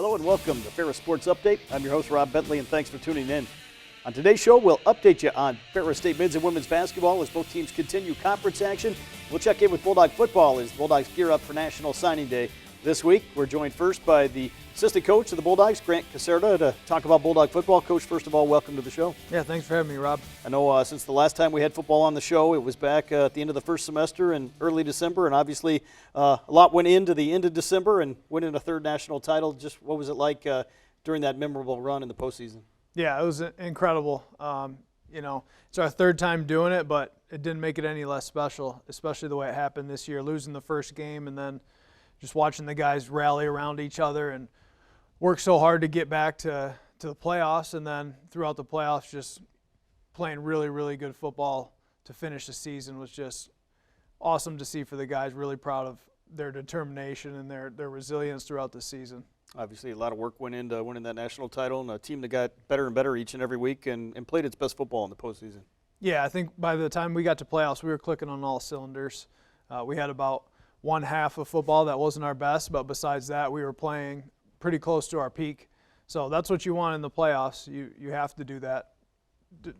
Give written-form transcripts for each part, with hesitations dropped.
Hello and welcome to Ferris Sports Update. I'm your host, Rob Bentley, and thanks for tuning in. On today's show, we'll update you on Ferris State men's and women's basketball as both teams continue conference action. We'll check in with Bulldog football as the Bulldogs gear up for National Signing Day this week. We're joined first by the assistant coach of the Bulldogs, Grant Caserta, to talk about Bulldog football. Coach, first of all, welcome to the show. Yeah, thanks for having me, Rob. I know since the last time we had football on the show, it was back at the end of the first semester in early December, and obviously a lot went into the end of December and winning a third national title. Just what was it like during that memorable run in the postseason? Yeah, it was incredible. It's our third time doing it, but it didn't make it any less special, especially the way it happened this year, losing the first game and then just watching the guys rally around each other and work so hard to get back to the playoffs, and then throughout the playoffs just playing really, really good football to finish the season was just awesome to see for the guys. Really proud of their determination and their resilience throughout the season. Obviously, a lot of work went into winning that national title, and a team that got better and better each and every week and played its best football in the postseason. Yeah, I think by the time we got to playoffs, we were clicking on all cylinders. We had about one half of football that wasn't our best, but besides that, we were playing pretty close to our peak. So that's what you want in the playoffs. You have to do that.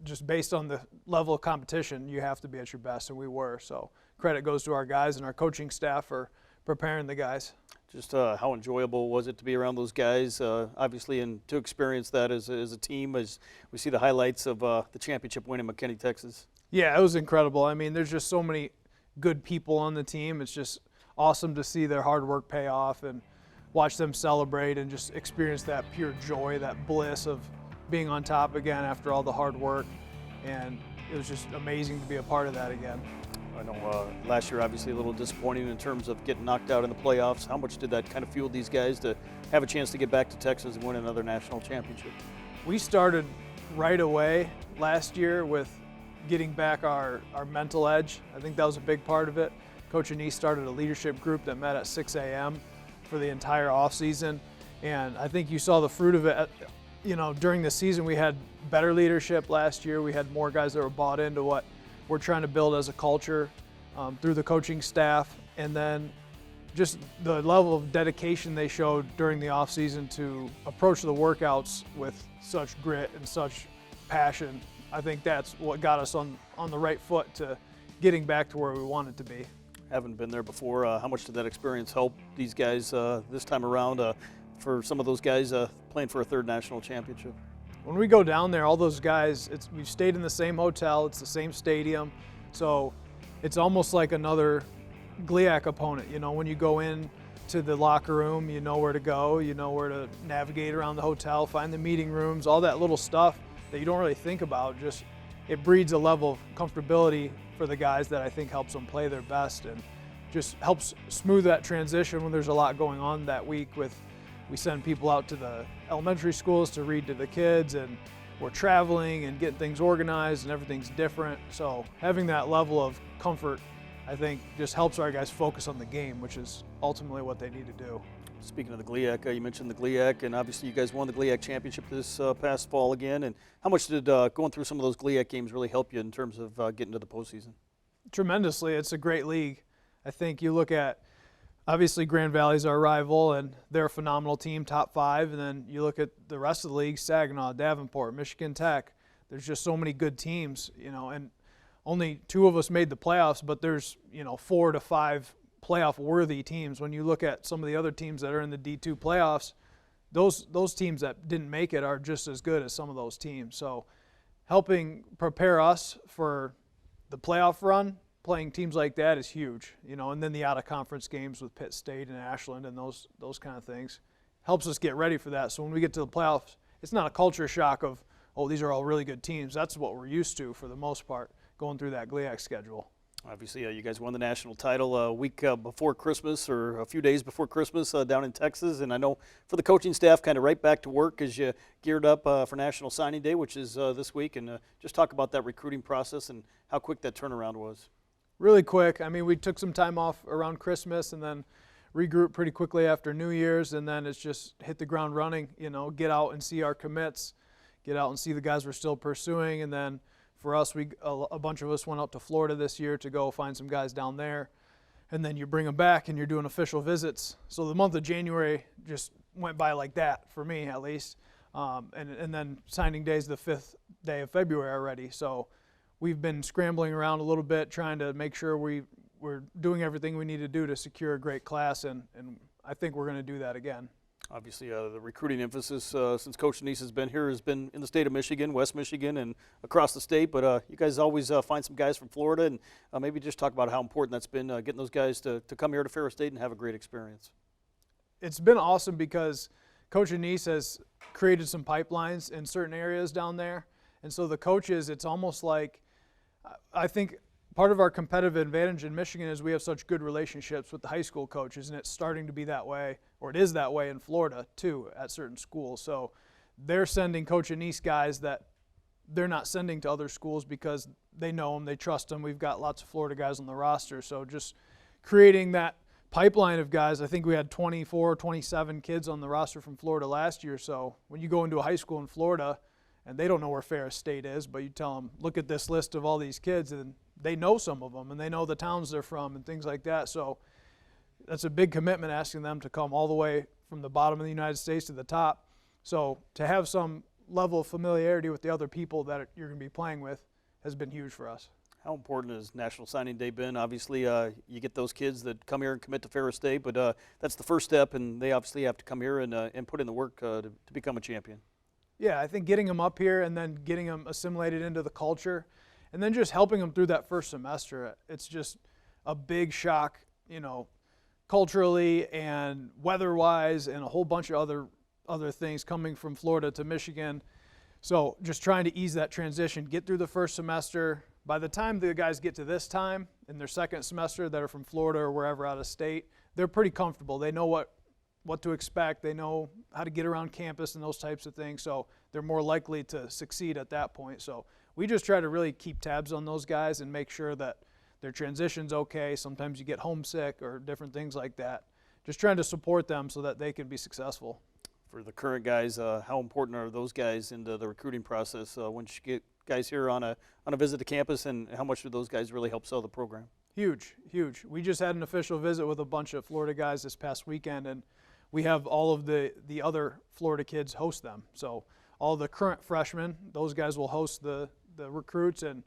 Just based on the level of competition, you have to be at your best, and we were. So credit goes to our guys and our coaching staff for preparing the guys. Just how enjoyable was it to be around those guys, obviously, and to experience that as a team as we see the highlights of the championship win in McKinney, Texas? Yeah, it was incredible. I mean, there's just so many good people on the team. It's just awesome to see their hard work pay off and watch them celebrate and just experience that pure joy, that bliss of being on top again after all the hard work. And it was just amazing to be a part of that again. I know last year obviously a little disappointing in terms of getting knocked out in the playoffs. How much did that kind of fuel these guys to have a chance to get back to Texas and win another national championship? We started right away last year with getting back our mental edge. I think that was a big part of it. Coach Anise started a leadership group that met at 6 a.m. for the entire offseason, and I think you saw the fruit of it. During the season we had better leadership last year. We had more guys that were bought into what we're trying to build as a culture through the coaching staff, and then just the level of dedication they showed during the offseason to approach the workouts with such grit and such passion. I think that's what got us on the right foot to getting back to where we wanted to be. Haven't been there before. How much did that experience help these guys this time around for some of those guys playing for a third national championship? When we go down there, all those guys, we've stayed in the same hotel, it's the same stadium, so it's almost like another GLIAC opponent. When you go in to the locker room, you know where to go, you know where to navigate around the hotel, find the meeting rooms, all that little stuff that you don't really think about. Just it breeds a level of comfortability for the guys that I think helps them play their best and just helps smooth that transition when there's a lot going on that week. We send people out to the elementary schools to read to the kids, and we're traveling and getting things organized and everything's different. So having that level of comfort, I think, just helps our guys focus on the game, which is ultimately what they need to do. Speaking of the GLIAC, you mentioned the GLIAC, and obviously you guys won the GLIAC championship this past fall again. And how much did going through some of those GLIAC games really help you in terms of getting to the postseason? Tremendously. It's a great league. I think you look at, obviously Grand Valley's our rival, and they're a phenomenal team, top 5. And then you look at the rest of the league, Saginaw, Davenport, Michigan Tech. There's just so many good teams, and only 2 of us made the playoffs, but there's, 4 to 5 playoff-worthy teams. When you look at some of the other teams that are in the D2 playoffs, those teams that didn't make it are just as good as some of those teams. So helping prepare us for the playoff run, playing teams like that is huge, and then the out-of-conference games with Pitt State and Ashland and those kind of things helps us get ready for that. So when we get to the playoffs, it's not a culture shock of, oh, these are all really good teams. That's what we're used to for the most part, going through that GLIAC schedule. Obviously, you guys won the national title a week before Christmas, or a few days before Christmas down in Texas. And I know for the coaching staff, kind of right back to work as you geared up for National Signing Day, which is this week. And just talk about that recruiting process and how quick that turnaround was. Really quick. I mean, we took some time off around Christmas and then regrouped pretty quickly after New Year's. And then it's just hit the ground running, get out and see our commits, get out and see the guys we're still pursuing. And then for us, a bunch of us went out to Florida this year to go find some guys down there. And then you bring them back and you're doing official visits. So the month of January just went by like that for me at least. And then signing day's the 5th day of February already. So we've been scrambling around a little bit, trying to make sure we're doing everything we need to do to secure a great class, and I think we're going to do that again. Obviously, the recruiting emphasis since Coach Denise has been here has been in the state of Michigan, West Michigan, and across the state. But you guys always find some guys from Florida, and maybe just talk about how important that's been getting those guys to come here to Ferris State and have a great experience. It's been awesome because Coach Denise has created some pipelines in certain areas down there. And so the coaches, it's almost like, I think part of our competitive advantage in Michigan is we have such good relationships with the high school coaches, and it's starting to be that way, or it is that way in Florida too at certain schools. So they're sending Coach Denise guys that they're not sending to other schools because they know them, they trust them. We've got lots of Florida guys on the roster. So just creating that pipeline of guys. I think we had 24, 27 kids on the roster from Florida last year. So when you go into a high school in Florida and they don't know where Ferris State is, but you tell them, look at this list of all these kids, and they know some of them and they know the towns they're from and things like that. So that's a big commitment, asking them to come all the way from the bottom of the United States to the top. So to have some level of familiarity with the other people that you're going to be playing with has been huge for us. How important has National Signing Day been? Obviously, you get those kids that come here and commit to Ferris State, but that's the first step, and they obviously have to come here and put in the work to become a champion. Yeah, I think getting them up here and then getting them assimilated into the culture, and then just helping them through that first semester, it's just a big shock, culturally and weather-wise, and a whole bunch of other things coming from Florida to Michigan. So just trying to ease that transition, get through the first semester. By the time the guys get to this time in their second semester that are from Florida or wherever out of state, they're pretty comfortable. They know what to expect. They know how to get around campus and those types of things. So they're more likely to succeed at that point. So we just try to really keep tabs on those guys and make sure that their transition's okay. Sometimes you get homesick or different things like that. Just trying to support them so that they can be successful. For the current guys, how important are those guys in the recruiting process once you get guys here on a visit to campus, and how much do those guys really help sell the program? Huge, huge. We just had an official visit with a bunch of Florida guys this past weekend, and we have all of the other Florida kids host them. So all the current freshmen, those guys will host the recruits, and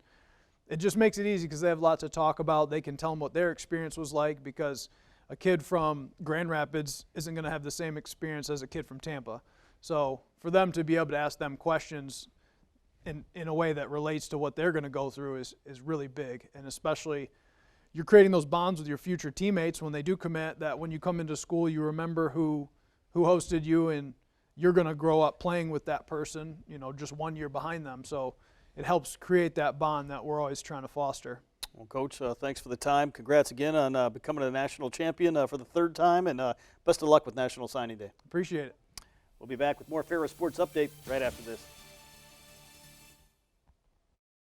it just makes it easy because they have lots to talk about. They can tell them what their experience was like, because a kid from Grand Rapids isn't going to have the same experience as a kid from Tampa. So for them to be able to ask them questions in a way that relates to what they're going to go through is really big. And especially you're creating those bonds with your future teammates when they do commit, that when you come into school you remember who hosted you, and you're going to grow up playing with that person, just 1 year behind them. So it helps create that bond that we're always trying to foster. Well, Coach, thanks for the time. Congrats again on becoming a national champion for the third time, and best of luck with National Signing Day. Appreciate it. We'll be back with more Ferris Sports Update right after this.